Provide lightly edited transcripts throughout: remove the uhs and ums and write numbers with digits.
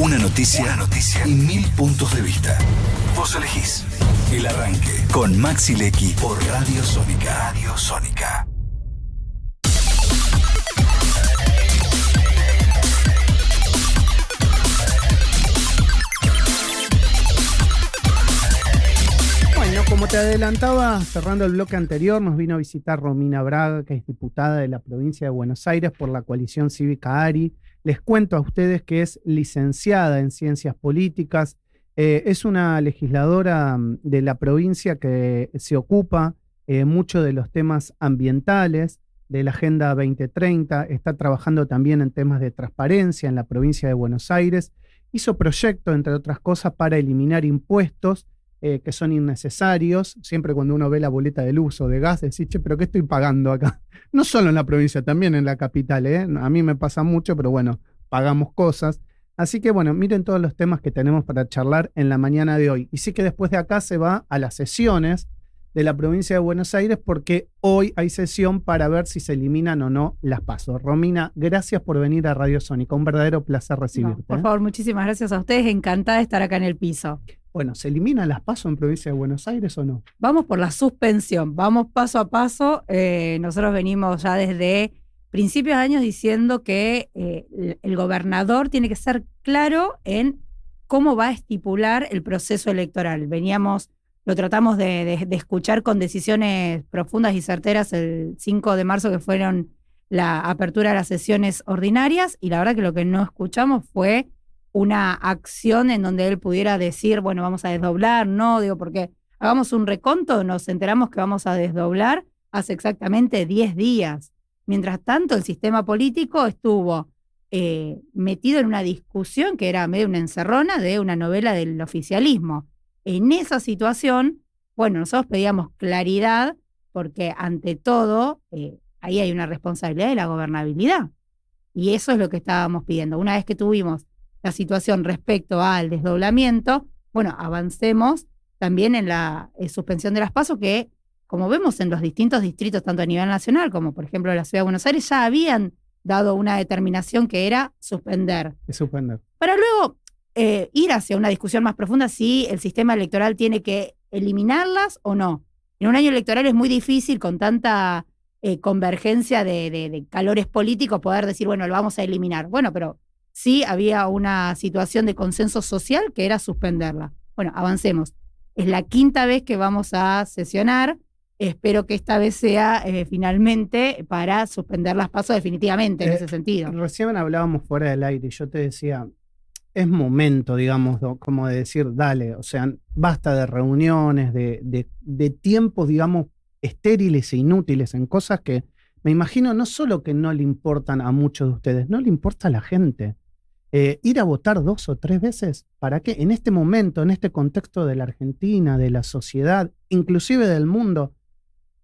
Una noticia y 1000 puntos de vista. Vos elegís. El arranque con Maxi Lecky por Radio Sónica. Radio Sónica. Bueno, como te adelantaba, cerrando el bloque anterior, nos vino a visitar Romina Braga, que es diputada de la provincia de Buenos Aires por la coalición cívica ARI. Les cuento a ustedes que es licenciada en Ciencias Políticas, es una legisladora de la provincia que se ocupa mucho de los temas ambientales, de la Agenda 2030, está trabajando también en temas de transparencia en la provincia de Buenos Aires, hizo proyectos, entre otras cosas, para eliminar impuestos que son innecesarios. Siempre cuando uno ve la boleta de luz o de gas, decís, che, pero ¿qué estoy pagando acá? No solo en la provincia, también en la capital, ¿eh? A mí me pasa mucho, pero bueno, pagamos cosas. Así que bueno, miren todos los temas que tenemos para charlar en la mañana de hoy. Y sí que después de acá se va a las sesiones de la provincia de Buenos Aires, porque hoy hay sesión para ver si se eliminan o no las PASO. Romina, gracias por venir a Radio Sónica. Un verdadero placer recibirte. No, por favor, muchísimas gracias a ustedes. Encantada de estar acá en el piso. Bueno, ¿se eliminan las PASO en provincia de Buenos Aires o no? Vamos por la suspensión, vamos paso a paso. Nosotros venimos ya desde principios de años diciendo que el gobernador tiene que ser claro en cómo va a estipular el proceso electoral. Lo tratamos de escuchar con decisiones profundas y certeras el 5 de marzo, que fueron la apertura de las sesiones ordinarias, y la verdad que lo que no escuchamos fue una acción en donde él pudiera decir, bueno, vamos a desdoblar, porque hagamos un reconto, nos enteramos que vamos a desdoblar hace exactamente 10 días. Mientras tanto, el sistema político estuvo metido en una discusión que era medio una encerrona de una novela del oficialismo. En esa situación, bueno, nosotros pedíamos claridad, porque ante todo, ahí hay una responsabilidad de la gobernabilidad. Y eso es lo que estábamos pidiendo. Una vez que tuvimos la situación respecto al desdoblamiento, bueno, avancemos también en la suspensión de las PASO, que, como vemos en los distintos distritos, tanto a nivel nacional como, por ejemplo, la Ciudad de Buenos Aires, ya habían dado una determinación que era suspender. Para luego ir hacia una discusión más profunda si el sistema electoral tiene que eliminarlas o no. En un año electoral es muy difícil, con tanta convergencia de calores políticos, poder decir, bueno, lo vamos a eliminar. Bueno, pero sí había una situación de consenso social que era suspenderla. Bueno, avancemos. Es la 5ª vez que vamos a sesionar. Espero que esta vez sea finalmente para suspender las PASO definitivamente en ese sentido. Recién hablábamos fuera del aire y yo te decía, es momento, digamos, como de decir, dale, o sea, basta de reuniones, de tiempos, digamos, estériles e inútiles en cosas que me imagino no solo que no le importan a muchos de ustedes, no le importa a la gente. Ir a votar 2 o 3 veces, ¿para qué? En este momento, en este contexto de la Argentina, de la sociedad, inclusive del mundo,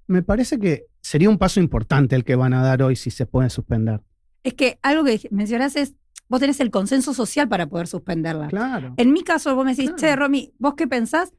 me parece que sería un paso importante el que van a dar hoy si se puede suspender. Es que algo que mencionás es, vos tenés el consenso social para poder suspenderla. Claro. En mi caso, vos me decís, Claro. Che, Romy, ¿vos qué pensás?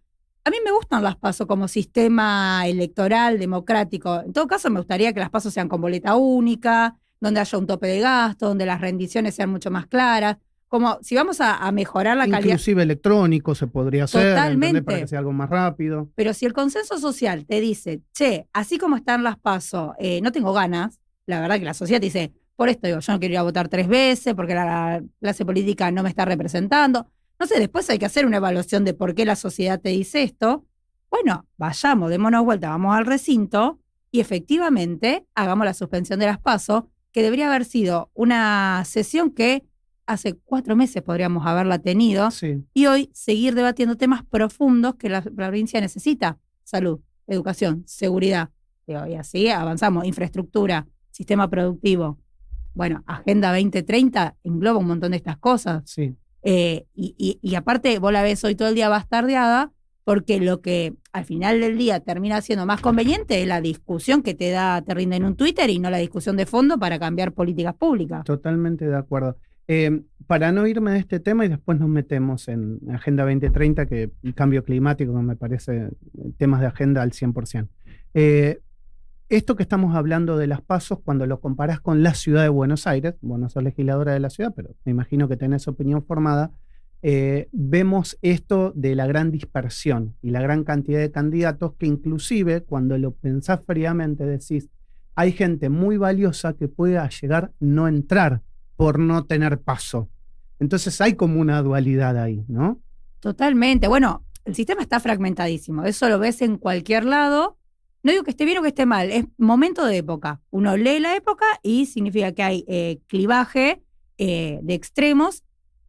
A mí me gustan las PASO como sistema electoral, democrático. En todo caso, me gustaría que las PASO sean con boleta única, donde haya un tope de gasto, donde las rendiciones sean mucho más claras. Como si vamos a mejorar la calidad. Inclusive electrónico se podría hacer, Totalmente. ¿entendés? Para que sea algo más rápido. Pero si el consenso social te dice, che, así como están las PASO, no tengo ganas, la verdad que la sociedad te dice, por esto digo, yo no quiero ir a votar 3 veces, porque la clase política no me está representando. No sé, después hay que hacer una evaluación de por qué la sociedad te dice esto. Bueno, vayamos, démonos vuelta, vamos al recinto y efectivamente hagamos la suspensión de las PASO, que debería haber sido una sesión que hace 4 meses podríamos haberla tenido, Sí. y hoy seguir debatiendo temas profundos que la provincia necesita. Salud, educación, seguridad. Y así avanzamos. Infraestructura, sistema productivo. Bueno, Agenda 2030 engloba un montón de estas cosas. Sí. Y aparte, vos la ves hoy todo el día bastardeada, porque lo que al final del día termina siendo más conveniente es la discusión que te rinde en un Twitter y no la discusión de fondo para cambiar políticas públicas. Totalmente de acuerdo. Para no irme de este tema y después nos metemos en Agenda 2030, que el cambio climático me parece temas de agenda al 100%. Esto que estamos hablando de las PASO, cuando lo comparás con la ciudad de Buenos Aires, vos no sos legisladora de la ciudad, pero me imagino que tenés opinión formada, vemos esto de la gran dispersión y la gran cantidad de candidatos que inclusive cuando lo pensás fríamente decís, hay gente muy valiosa que puede llegar no entrar por no tener paso. Entonces hay como una dualidad ahí, ¿no? Totalmente. Bueno, el sistema está fragmentadísimo. Eso lo ves en cualquier lado. No digo que esté bien o que esté mal, es momento de época. Uno lee la época y significa que hay clivaje de extremos.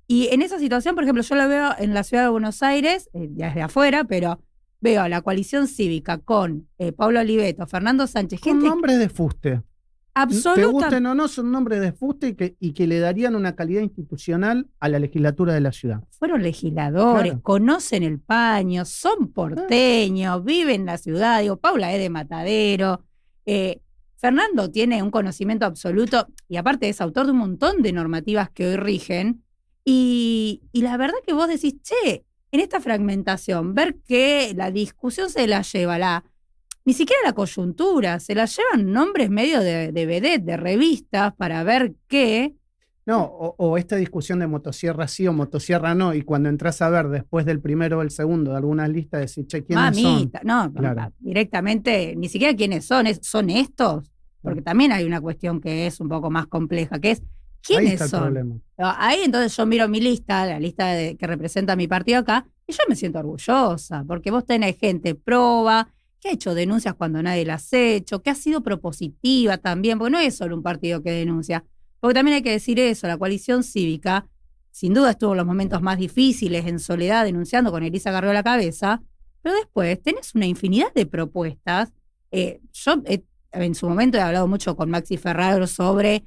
Y en esa situación, por ejemplo, yo lo veo en la ciudad de Buenos Aires, desde afuera, pero veo a la coalición cívica con Pablo Oliveto, Fernando Sánchez, Con gente nombres de fuste. Te absoluta. gusten o no, son nombres de fuste y que le darían una calidad institucional a la legislatura de la ciudad. Fueron legisladores, Claro. conocen el paño, son porteños, viven en la ciudad. Digo, Paula es de Matadero. Fernando tiene un conocimiento absoluto y aparte es autor de un montón de normativas que hoy rigen. Y la verdad que vos decís, che, en esta fragmentación, ver que la discusión se la lleva ni siquiera la coyuntura, se la llevan nombres medio de vedette, de revistas, para ver qué. No, o esta discusión de motosierra sí o motosierra no, y cuando entras a ver después del primero o el segundo de algunas listas, decís, che, ¿quiénes Mamita, son? no, Claro. directamente, ni siquiera quiénes son estos, porque también hay una cuestión que es un poco más compleja, que es, Ahí ¿quiénes está el son? problema. Ahí entonces yo miro mi lista, la lista que representa mi partido acá, y yo me siento orgullosa, porque vos tenés gente proba, que ha hecho denuncias cuando nadie las ha hecho, que ha sido propositiva también, porque no es solo un partido que denuncia, porque también hay que decir eso, la coalición cívica, sin duda estuvo en los momentos más difíciles, en soledad, denunciando con Elisa Carrió a la cabeza, pero después tenés una infinidad de propuestas. En su momento he hablado mucho con Maxi Ferraro sobre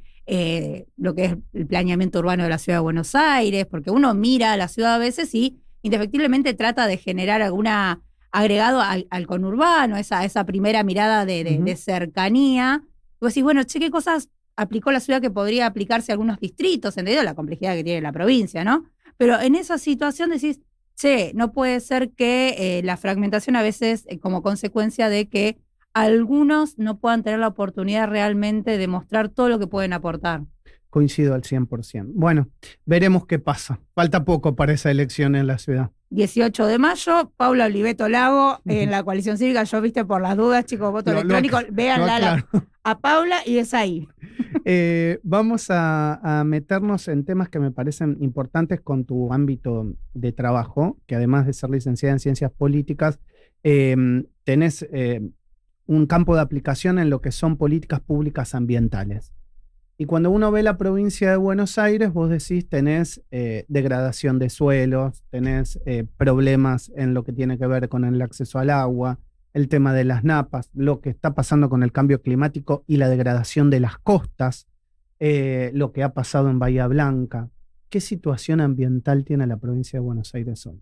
lo que es el planeamiento urbano de la ciudad de Buenos Aires, porque uno mira a la ciudad a veces y indefectiblemente trata de generar alguna agregado al conurbano, esa primera mirada de cercanía. Y vos decís, bueno, che, ¿qué cosas aplicó la ciudad que podría aplicarse a algunos distritos, entendido la complejidad que tiene la provincia, ¿no? Pero en esa situación decís, che, no puede ser que la fragmentación a veces como consecuencia de que algunos no puedan tener la oportunidad realmente de mostrar todo lo que pueden aportar. Coincido al 100%. Bueno, veremos qué pasa. Falta poco para esa elección en la ciudad. 18 de mayo, Paula Oliveto Lago, en la coalición cívica. Yo, viste, por las dudas, chicos, voto electrónico, véanla a Paula y es ahí. Vamos a meternos en temas que me parecen importantes con tu ámbito de trabajo, que además de ser licenciada en Ciencias Políticas, tenés un campo de aplicación en lo que son políticas públicas ambientales. Y cuando uno ve la provincia de Buenos Aires, vos decís, tenés degradación de suelos, tenés problemas en lo que tiene que ver con el acceso al agua, el tema de las napas, lo que está pasando con el cambio climático y la degradación de las costas, lo que ha pasado en Bahía Blanca. ¿Qué situación ambiental tiene la provincia de Buenos Aires hoy?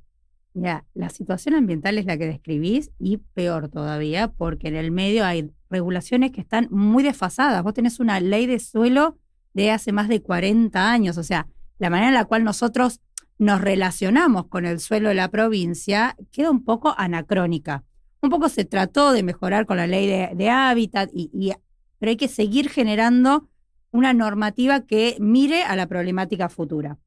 Mira, la situación ambiental es la que describís y peor todavía, porque en el medio hay regulaciones que están muy desfasadas. Vos tenés una ley de suelo de hace más de 40 años, o sea, la manera en la cual nosotros nos relacionamos con el suelo de la provincia queda un poco anacrónica. Un poco se trató de mejorar con la ley de hábitat, pero hay que seguir generando una normativa que mire a la problemática futura.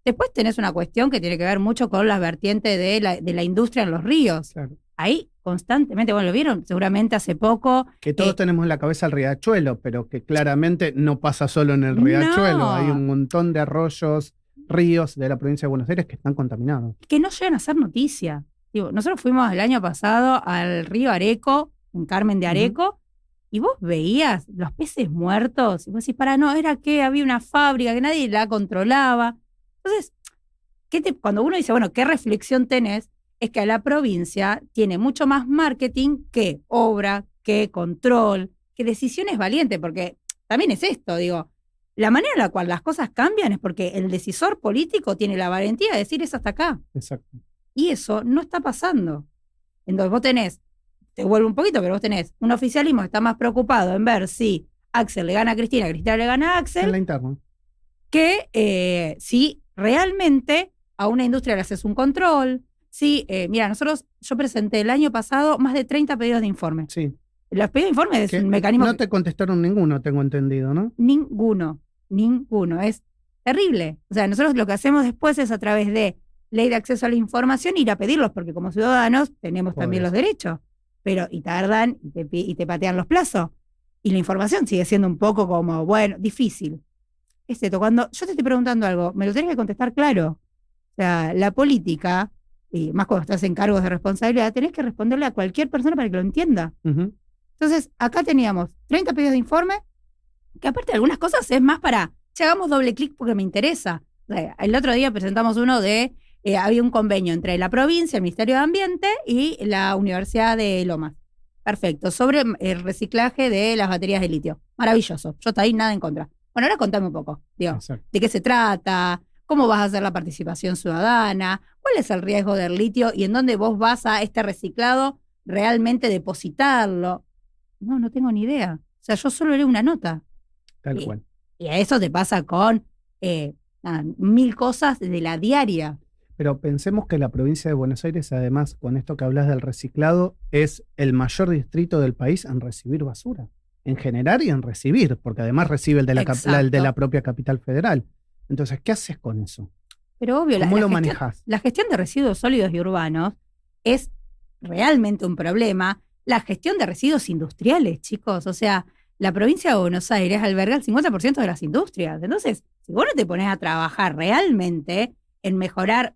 Después tenés una cuestión que tiene que ver mucho con las vertientes de la industria en los ríos. Claro. Ahí constantemente, bueno, lo vieron seguramente hace poco. Que todos tenemos en la cabeza el riachuelo, pero que claramente no pasa solo en el riachuelo. No. Hay un montón de arroyos, ríos de la provincia de Buenos Aires que están contaminados. Que no llegan a ser noticia. Digo, nosotros fuimos el año pasado al río Areco, en Carmen de Areco, y vos veías los peces muertos, y vos decís, no, era que había una fábrica que nadie la controlaba. Entonces, cuando uno dice, bueno, ¿qué reflexión tenés? Es que la provincia tiene mucho más marketing que obra, que control, que decisiones valientes, porque también es esto, digo, la manera en la cual las cosas cambian es porque el decisor político tiene la valentía de decir es hasta acá. Exacto. Y eso no está pasando. Entonces vos tenés, te vuelvo un poquito, pero vos tenés un oficialismo que está más preocupado en ver si Axel le gana a Cristina, Cristina le gana a Axel. En la interna. Que si realmente a una industria le haces un control. Sí, mira, yo presenté el año pasado más de 30 pedidos de informe. Sí. Los pedidos de informe es un mecanismo. No te contestaron ninguno, tengo entendido, ¿no? Ninguno. Es terrible. O sea, nosotros lo que hacemos después es a través de ley de acceso a la información, ir a pedirlos, porque como ciudadanos tenemos también los Podés. derechos, pero y tardan y te patean los plazos. Y la información sigue siendo un poco como, bueno, difícil. Es esto, cuando yo te estoy preguntando algo, me lo tenés que contestar claro. O sea, la política, y más cuando estás en cargos de responsabilidad, tenés que responderle a cualquier persona para que lo entienda. Ujú. Entonces, acá teníamos 30 pedidos de informe, que aparte de algunas cosas es más para, che, hagamos doble clic porque me interesa. O sea, el otro día presentamos uno de, había un convenio entre la provincia, el Ministerio de Ambiente y la Universidad de Lomas. Perfecto, sobre el reciclaje de las baterías de litio. Maravilloso, yo hasta ahí nada en contra. Bueno, ahora contame un poco, digo, Exacto. ¿de qué se trata? ¿Cómo vas a hacer la participación ciudadana? ¿Cuál es el riesgo del litio? ¿Y en dónde vos vas a este reciclado realmente depositarlo? No tengo ni idea. O sea, yo solo leo una nota. Tal Y, cual. y a eso te pasa con 1000 cosas de la diaria. Pero pensemos que la provincia de Buenos Aires, además, con esto que hablas del reciclado, es el mayor distrito del país en recibir basura. En generar y en recibir, porque además recibe el de el de la propia capital federal. Entonces, ¿qué haces con eso? Pero obvio, ¿Cómo lo gestión, manejas? la gestión de residuos sólidos y urbanos es realmente un problema. La gestión de residuos industriales, chicos. O sea, la provincia de Buenos Aires alberga el 50% de las industrias. Entonces, si vos no te pones a trabajar realmente en mejorar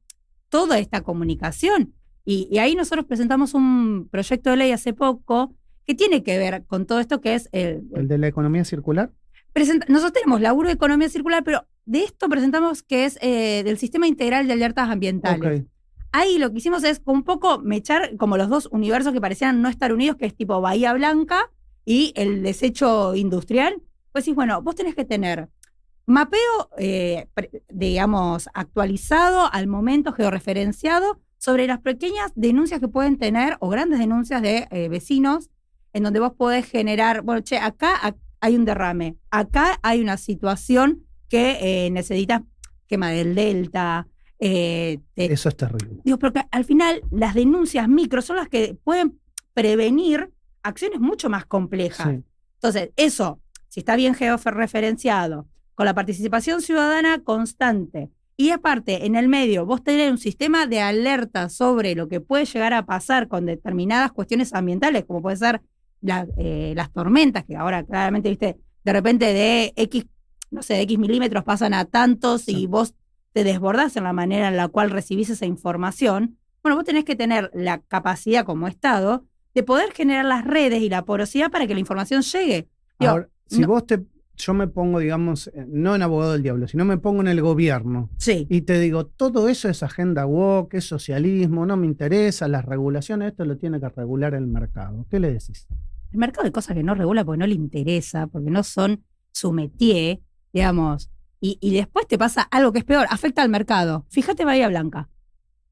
toda esta comunicación, y ahí nosotros presentamos un proyecto de ley hace poco que tiene que ver con todo esto que es ¿El de la economía circular? nosotros tenemos laburo de economía circular, pero de esto presentamos que es del sistema integral de alertas ambientales. Ok. Ahí lo que hicimos es un poco mechar como los dos universos que parecían no estar unidos, que es tipo Bahía Blanca y el desecho industrial. Pues sí, bueno, vos tenés que tener mapeo, digamos, actualizado al momento, georreferenciado, sobre las pequeñas denuncias que pueden tener o grandes denuncias de vecinos, en donde vos podés generar, bueno, che, acá hay un derrame, acá hay una situación que necesita quema del delta. Eso es terrible. Digo, porque al final las denuncias micro son las que pueden prevenir acciones mucho más complejas. Sí. Entonces, eso, si está bien georreferenciado, con la participación ciudadana constante, y aparte, en el medio, vos tenés un sistema de alerta sobre lo que puede llegar a pasar con determinadas cuestiones ambientales, como puede ser las tormentas, que ahora claramente, viste, de repente de X, no sé, de X milímetros pasan a tantos Sí. y vos te desbordás en la manera en la cual recibís esa información. Bueno, vos tenés que tener la capacidad como Estado de poder generar las redes y la porosidad para que la información llegue. Digo, Ahora, si no- yo me pongo, digamos, no en abogado del diablo, sino me pongo en el gobierno Sí. y te digo, todo eso es agenda woke, es socialismo, no me interesa, las regulaciones, esto lo tiene que regular el mercado. ¿Qué le decís? El mercado de cosas que no regula porque no le interesa, porque no son su métier, digamos. Y después te pasa algo que es peor, afecta al mercado. Fíjate Bahía Blanca.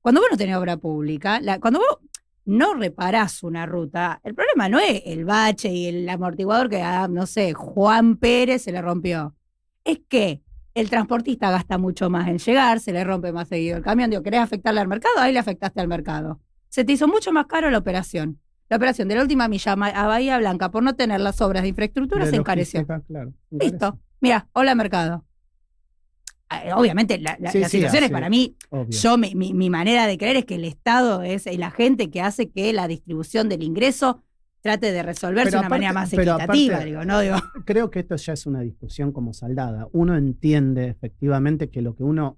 Cuando vos no tenés obra pública, cuando vos no reparás una ruta, el problema no es el bache y el amortiguador que, no sé, Juan Pérez se le rompió. Es que el transportista gasta mucho más en llegar, se le rompe más seguido el camión. Digo, ¿querés afectarle al mercado? Ahí le afectaste al mercado. Se te hizo mucho más caro la operación. La operación de la última milla a Bahía Blanca por no tener las obras de infraestructura De se encareció. logística, claro, Listo. Mira, hola mercado. Obviamente la Sí, situación es así, para mí, obvio. mi manera de creer es que el Estado es el agente que hace que la distribución del ingreso trate de resolverse Pero de una manera más pero equitativa, aparte, digo, ¿no? Digo, creo que esto ya es una discusión como saldada. Uno entiende efectivamente que lo que uno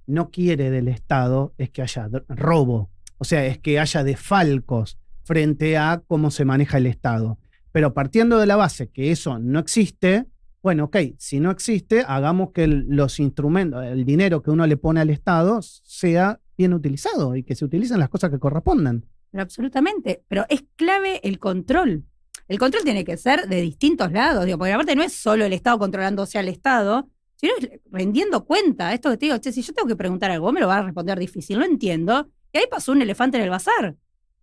no quiere del Estado es que haya robo, o sea, es que haya desfalcos frente a cómo se maneja el Estado. Pero partiendo de la base que eso no existe, bueno, ok, si no existe, hagamos que los instrumentos, el dinero que uno le pone al Estado sea bien utilizado y que se utilicen las cosas que correspondan. pero absolutamente. Pero es clave el control. El control tiene que ser de distintos lados, digo, porque aparte no es solo el Estado controlándose al Estado, sino es rendiendo cuenta. Esto que te digo, che, si yo tengo que preguntar algo, vos me lo vas a responder difícil, no entiendo. Y ahí pasó un elefante en el bazar.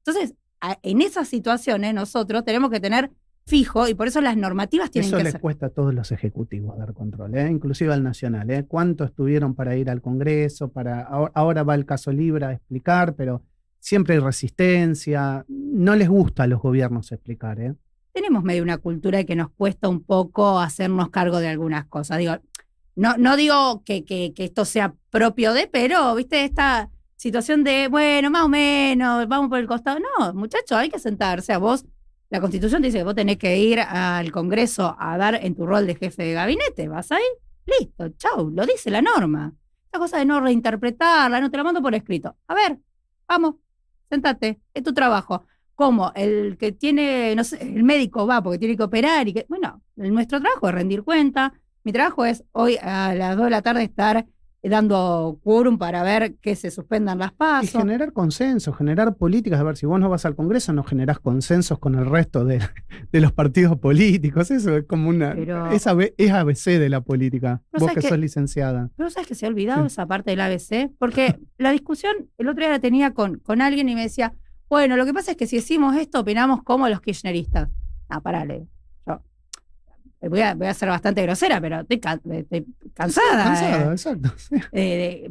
Entonces, en esas situaciones nosotros tenemos que tener fijo, y por eso las normativas tienen Eso que les ser. cuesta a todos los ejecutivos dar control, inclusive al nacional. ¿Cuánto estuvieron para ir al Congreso? Ahora va el caso Libra a explicar, pero siempre hay resistencia. No les gusta a los gobiernos explicar. Tenemos medio una cultura que nos cuesta un poco hacernos cargo de algunas cosas. Digo, no digo que esto sea propio de, pero, viste, situación de, bueno, más o menos, vamos por el costado. No, muchachos, hay que sentarse. A vos, la Constitución te dice que vos tenés que ir al Congreso a dar en tu rol de jefe de gabinete. ¿Vas ahí? Listo, chau, lo dice la norma. Esa cosa de no reinterpretarla, no te la mando por escrito. A ver, vamos, sentate, es tu trabajo. Como el que tiene, no sé, el médico va porque tiene que operar y que, bueno, nuestro trabajo es rendir cuenta. Mi trabajo es hoy a las 2 de la tarde estar dando quórum para ver que se suspendan las Y PASO. generar consensos, generar políticas. A ver, si vos no vas al Congreso, no generás consensos con el resto de los partidos políticos. Eso es como una. Pero- es ABC de la política. Pero Vos sabes que que- sos licenciada. Pero ¿sabes que se ha olvidado Sí. esa parte del ABC? Porque la discusión el otro día la tenía con alguien y me decía, bueno, lo que pasa es que si decimos esto, opinamos como los kirchneristas. Ah, parale. Yo voy a ser bastante grosera, pero estoy cansada. Cansado, exacto. Sí.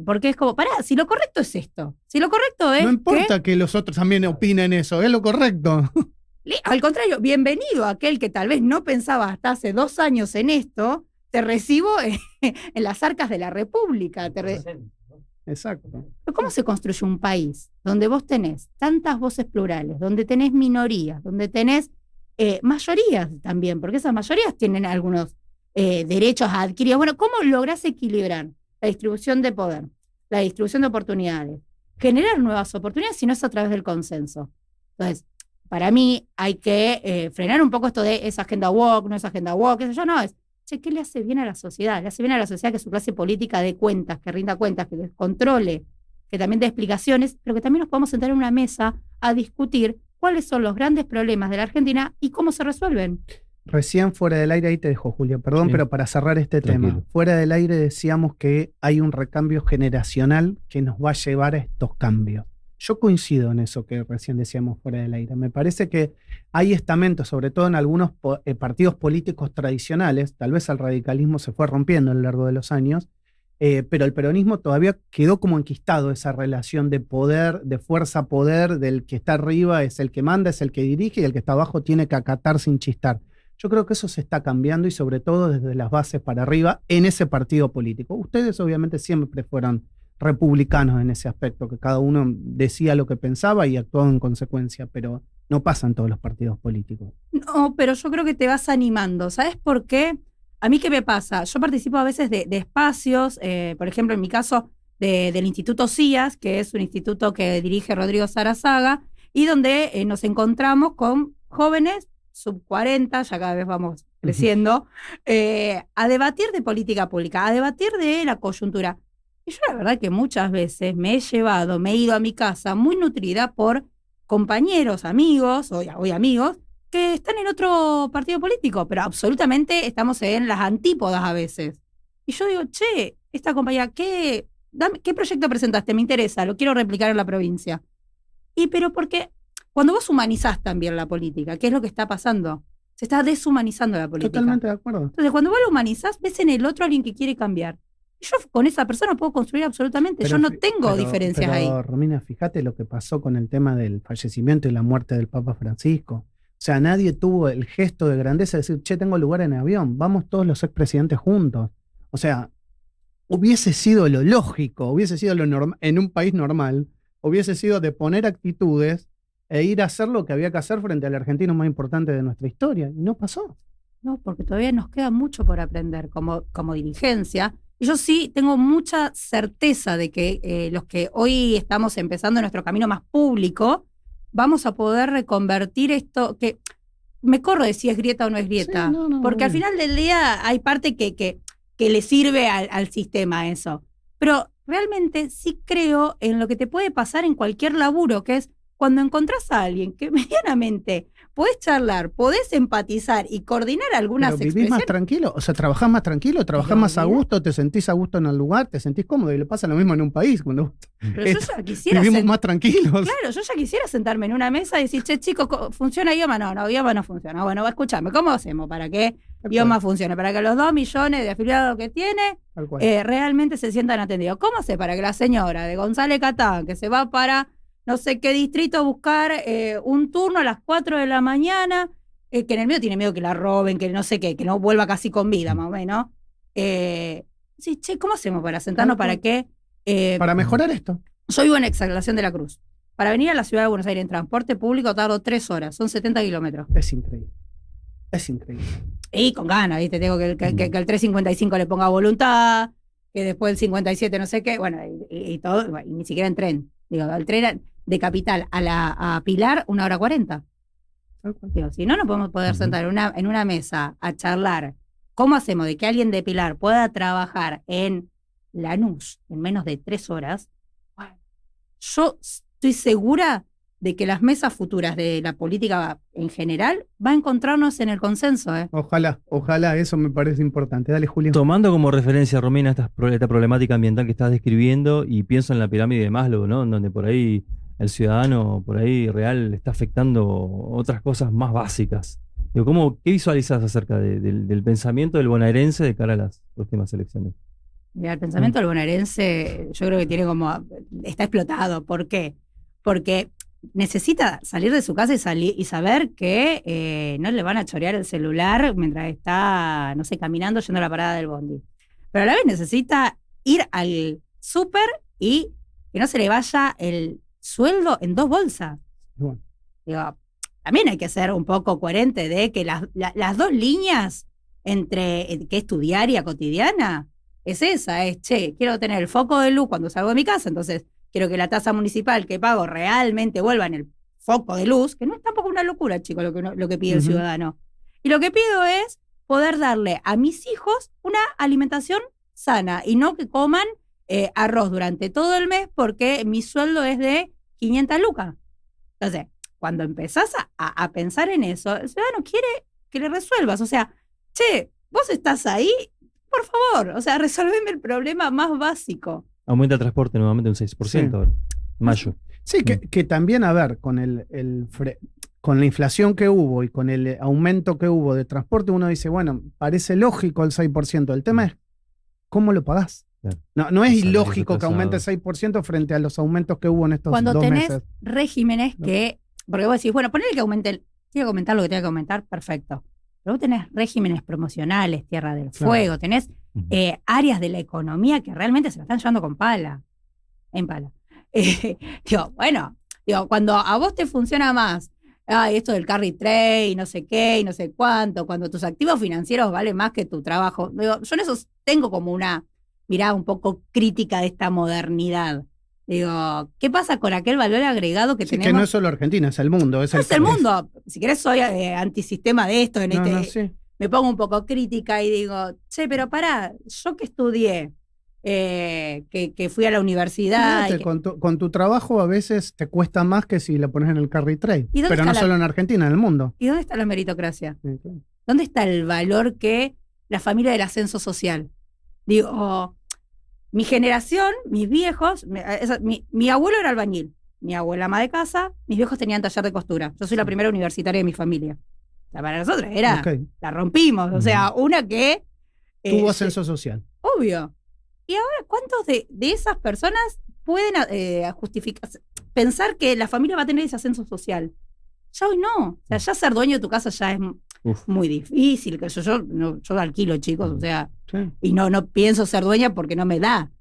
Porque es como, pará, si lo correcto es esto. Si lo correcto es No importa que los otros también opinen eso, es lo correcto. al contrario, bienvenido a aquel que tal vez no pensaba hasta hace 2 años en esto, te recibo en las arcas de la República. Exacto. Pero ¿cómo se construye un país donde vos tenés tantas voces plurales, donde tenés minorías, donde tenés mayorías también? Porque esas mayorías tienen algunos derechos adquiridos. Bueno, ¿cómo lográs equilibrar la distribución de poder, la distribución de oportunidades, generar nuevas oportunidades si no es a través del consenso? Entonces, para mí hay que frenar un poco esto de esa agenda woke, no es agenda woke, qué sé yo, no es. Che, ¿qué le hace bien a la sociedad? Le hace bien a la sociedad que su clase política dé cuentas, que rinda cuentas, que controle, que también dé explicaciones, pero que también nos podamos sentar en una mesa a discutir cuáles son los grandes problemas de la Argentina y cómo se resuelven. Recién fuera del aire, ahí te dejo, Julio, perdón, Sí. pero para cerrar este Tranquilo. tema, fuera del aire decíamos que hay un recambio generacional que nos va a llevar a estos cambios. Yo coincido en eso que recién decíamos fuera del aire. Me parece que hay estamentos, sobre todo en algunos partidos políticos tradicionales, tal vez el radicalismo se fue rompiendo a lo largo de los años, pero el peronismo todavía quedó como enquistado esa relación de poder, de fuerza-poder, del que está arriba es el que manda, es el que dirige y el que está abajo tiene que acatar sin chistar. Yo creo que eso se está cambiando y sobre todo desde las bases para arriba en ese partido político. Ustedes obviamente siempre fueron republicanos en ese aspecto, que cada uno decía lo que pensaba y actuaba en consecuencia, pero no pasa en todos los partidos políticos. No, pero yo creo que te vas animando. ¿Sabes por qué? A mí, ¿qué me pasa? Yo participo a veces de espacios, por ejemplo, en mi caso, del Instituto CIAS, que es un instituto que dirige Rodrigo Sarazaga, y donde nos encontramos con jóvenes sub 40, ya cada vez vamos creciendo, a debatir de política pública, a debatir de la coyuntura. Y yo la verdad que muchas veces me he ido a mi casa muy nutrida por compañeros, amigos, hoy amigos, que están en otro partido político, pero absolutamente estamos en las antípodas a veces. Y yo digo, che, esta compañía, ¿qué proyecto presentaste? Me interesa, lo quiero replicar en la provincia. Pero porque cuando vos humanizás también la política, ¿qué es lo que está pasando? Se está deshumanizando la política. Totalmente de acuerdo. Entonces, cuando vos lo humanizás, ves en el otro a alguien que quiere cambiar. Y yo con esa persona puedo construir absolutamente. Yo no tengo diferencias ahí. Romina, fíjate lo que pasó con el tema del fallecimiento y la muerte del Papa Francisco. O sea, nadie tuvo el gesto de grandeza de decir, che, tengo lugar en el avión, vamos todos los expresidentes juntos. O sea, hubiese sido lo lógico, hubiese sido lo normal, en un país normal, hubiese sido de poner actitudes e ir a hacer lo que había que hacer frente al argentino más importante de nuestra historia. Y no pasó. No, porque todavía nos queda mucho por aprender como dirigencia. Y yo sí tengo mucha certeza de que los que hoy estamos empezando nuestro camino más público, vamos a poder reconvertir esto, que me corro de si es grieta o no es grieta, Sí, no, porque al bueno. final del día hay parte que le sirve al sistema eso. Pero realmente sí creo en lo que te puede pasar en cualquier laburo, que es cuando encontrás a alguien que medianamente podés charlar, podés empatizar y coordinar algunas Pero vivís más expresiones. tranquilo, o sea, trabajás más tranquilo, trabajás Pero más a mira. gusto, te sentís a gusto en el lugar, te sentís cómodo y le pasa lo mismo en un país. Cuando Pero yo ya quisiera vivimos más tranquilos. Claro, yo ya quisiera sentarme en una mesa y decir, che, chicos, ¿funciona IOMA? No, IOMA no funciona. Bueno, escúchame, ¿cómo hacemos para que IOMA funcione? Para que los 2 millones de afiliados que tiene Tal cual. realmente se sientan atendidos. ¿Cómo hace para que la señora de González Catán, que se va para no sé qué distrito a buscar un turno a las 4 de la mañana, que en el medio tiene miedo que la roben, que no sé qué, que no vuelva casi con vida, más o menos? Sí, che, ¿cómo hacemos para sentarnos Tal para cual. que Para mejorar esto. Yo vivo en Exaltación de la Cruz. Para venir a la ciudad de Buenos Aires en transporte público tardo 3 horas, son 70 kilómetros. Es increíble. Es increíble. Y con ganas, ¿viste? Tengo que el 355 le ponga voluntad, que después el 57 no sé qué, bueno, y todo, y ni siquiera en tren. Digo, el tren de Capital a Pilar, 1 hora 40. Digo, si no, no podemos poder sentar en una mesa a charlar. ¿Cómo hacemos de que alguien de Pilar pueda trabajar en Lanús en menos de 3 horas? Bueno, yo estoy segura de que las mesas futuras de la política en general va a encontrarnos en el consenso. Ojalá, eso me parece importante. Dale, Julio. Tomando como referencia, Romina, esta problemática ambiental que estás describiendo, y pienso en la pirámide de Maslow, ¿no? En donde por ahí el ciudadano, por ahí real, está afectando otras cosas más básicas. Digo, ¿qué visualizás acerca del pensamiento del bonaerense de cara a las próximas elecciones? Mira, el pensamiento del bonaerense yo creo que está explotado. ¿Por qué? Porque necesita salir de su casa y saber que no le van a chorear el celular mientras está, no sé, caminando yendo a la parada del bondi. Pero a la vez necesita ir al súper y que no se le vaya el sueldo en 2 bolsas. Bueno. Digo, también hay que ser un poco coherente de que las 2 líneas entre que es tu diaria cotidiana es esa, quiero tener el foco de luz cuando salgo de mi casa, entonces quiero que la tasa municipal que pago realmente vuelva en el foco de luz, que no es tampoco una locura, chicos, lo que pide el ciudadano. Y lo que pido es poder darle a mis hijos una alimentación sana y no que coman arroz durante todo el mes porque mi sueldo es de 500 lucas. Entonces, cuando empezás a pensar en eso, el ciudadano quiere que le resuelvas. O sea, vos estás ahí, por favor, o sea, resolveme el problema más básico. Aumenta el transporte nuevamente un 6% ahora, mayo. Sí, que también, a ver, con con la inflación que hubo y con el aumento que hubo de transporte, uno dice, bueno, parece lógico el 6%. El tema es, ¿cómo lo pagás? Claro. No es ilógico que aumente el 6% frente a los aumentos que hubo en estos 2 meses. Cuando tenés regímenes que, porque vos decís, bueno, ponele que aumente, tiene que aumentar lo que tiene que aumentar, perfecto. Pero vos tenés regímenes promocionales, Tierra del Fuego, tenés áreas de la economía que realmente se la están llevando con pala. En pala. Cuando a vos te funciona más, esto del carry trade y no sé qué y no sé cuánto, cuando tus activos financieros valen más que tu trabajo. Yo en eso tengo como una mirada un poco crítica de esta modernidad. Digo, ¿qué pasa con aquel valor agregado que tenemos? Que no es solo Argentina, es el mundo. Es el mundo. Si querés, soy antisistema de esto. Sí. Me pongo un poco crítica y digo, pero pará, yo que estudié, que fui a la universidad. Con tu trabajo a veces te cuesta más que si lo pones en el carry trade. Pero no solo en Argentina, en el mundo. ¿Y dónde está la meritocracia? Sí, claro. ¿Dónde está el valor que la familia del ascenso social? Digo, mi generación, mis viejos, mi abuelo era albañil, mi abuela ama de casa, mis viejos tenían taller de costura. Yo soy la primera universitaria de mi familia. O sea, para nosotros la rompimos. O sea, una que... Tuvo ascenso social. Obvio. Y ahora, ¿cuántos de esas personas pueden justificar, pensar que la familia va a tener ese ascenso social? Ya hoy no. O sea, ya ser dueño de tu casa ya es muy difícil. Que yo alquilo, chicos, o sea, y no pienso ser dueña porque no me da.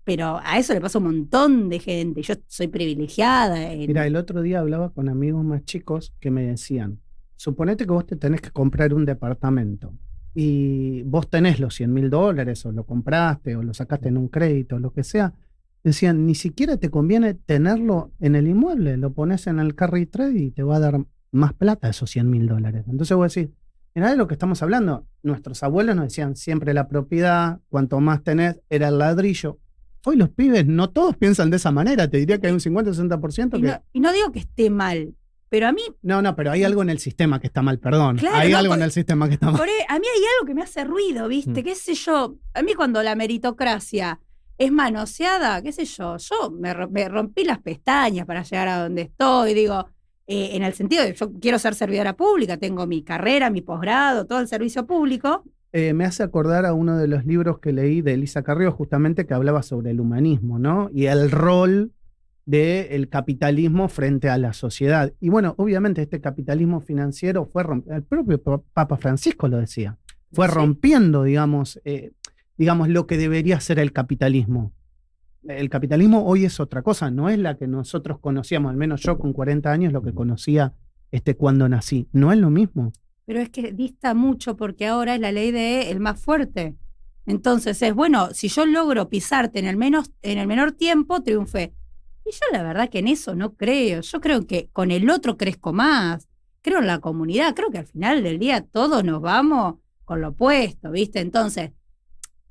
Pero a eso le pasa un montón de gente. Yo soy privilegiada. Mira, el otro día hablaba con amigos más chicos que me decían, suponete que vos te tenés que comprar un departamento y vos tenés los $100.000 o lo compraste o lo sacaste en un crédito, lo que sea. Decían, ni siquiera te conviene tenerlo en el inmueble, lo pones en el carry trade y te va a dar más plata esos $100.000. Entonces vos decís, mirá de lo que estamos hablando. Nuestros abuelos nos decían siempre la propiedad, cuanto más tenés, era el ladrillo. Hoy los pibes no todos piensan de esa manera, te diría que hay un 50-60% que... Y no digo que esté mal, pero a mí... No, pero hay algo en el sistema que está mal, perdón. Claro, hay algo en el sistema que está mal. A mí hay algo que me hace ruido, ¿viste? ¿Qué sé yo? A mí cuando la meritocracia es manoseada, qué sé yo me rompí las pestañas para llegar a donde estoy, digo, en el sentido de yo quiero ser servidora pública, tengo mi carrera, mi posgrado, todo el servicio público. Me hace acordar a uno de los libros que leí de Elisa Carrió, justamente, que hablaba sobre el humanismo, ¿no? Y el rol del capitalismo frente a la sociedad. Y bueno, obviamente este capitalismo financiero fue el propio Papa Francisco lo decía, fue rompiendo, digamos, lo que debería ser el capitalismo. el capitalismo hoy es otra cosa, no es la que nosotros conocíamos, al menos yo con 40 años, lo que conocía cuando nací. No es lo mismo. Pero es que dista mucho porque ahora es la ley del más fuerte. Entonces es, bueno, si yo logro pisarte en el menor tiempo, triunfé. Y yo la verdad que en eso no creo. Yo creo que con el otro crezco más. Creo en la comunidad. Creo que al final del día todos nos vamos con lo opuesto, ¿viste? Entonces,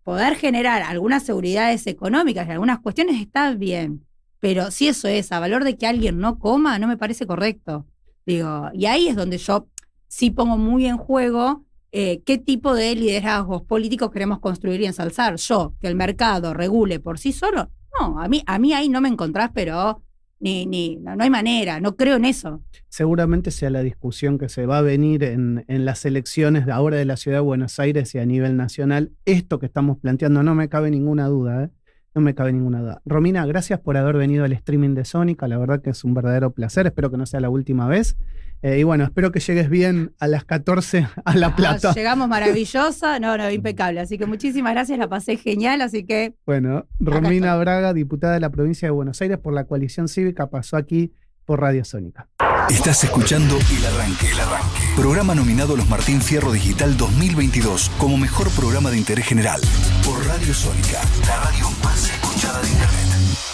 poder generar algunas seguridades económicas y algunas cuestiones está bien. Pero si eso es a valor de que alguien no coma, no me parece correcto. Digo, y ahí es donde yo sí pongo muy en juego qué tipo de liderazgos políticos queremos construir y ensalzar. Yo, que el mercado regule por sí solo, no, a mí ahí no me encontrás, pero no hay manera, no creo en eso. Seguramente sea la discusión que se va a venir en las elecciones de ahora de la Ciudad de Buenos Aires y a nivel nacional. Esto que estamos planteando, no me cabe ninguna duda, no me cabe ninguna duda. Romina, gracias por haber venido al streaming de Sónica, la verdad que es un verdadero placer, espero que no sea la última vez. Y bueno, espero que llegues bien a las 14 a La Plata. Llegamos maravillosa, impecable. Así que muchísimas gracias, la pasé genial, así que... Bueno, Romina Braga, diputada de la provincia de Buenos Aires por la coalición cívica, pasó aquí por Radio Sónica. Estás escuchando El Arranque. Programa nominado a los Martín Fierro Digital 2022 como mejor programa de interés general por Radio Sónica, la radio más escuchada de Internet.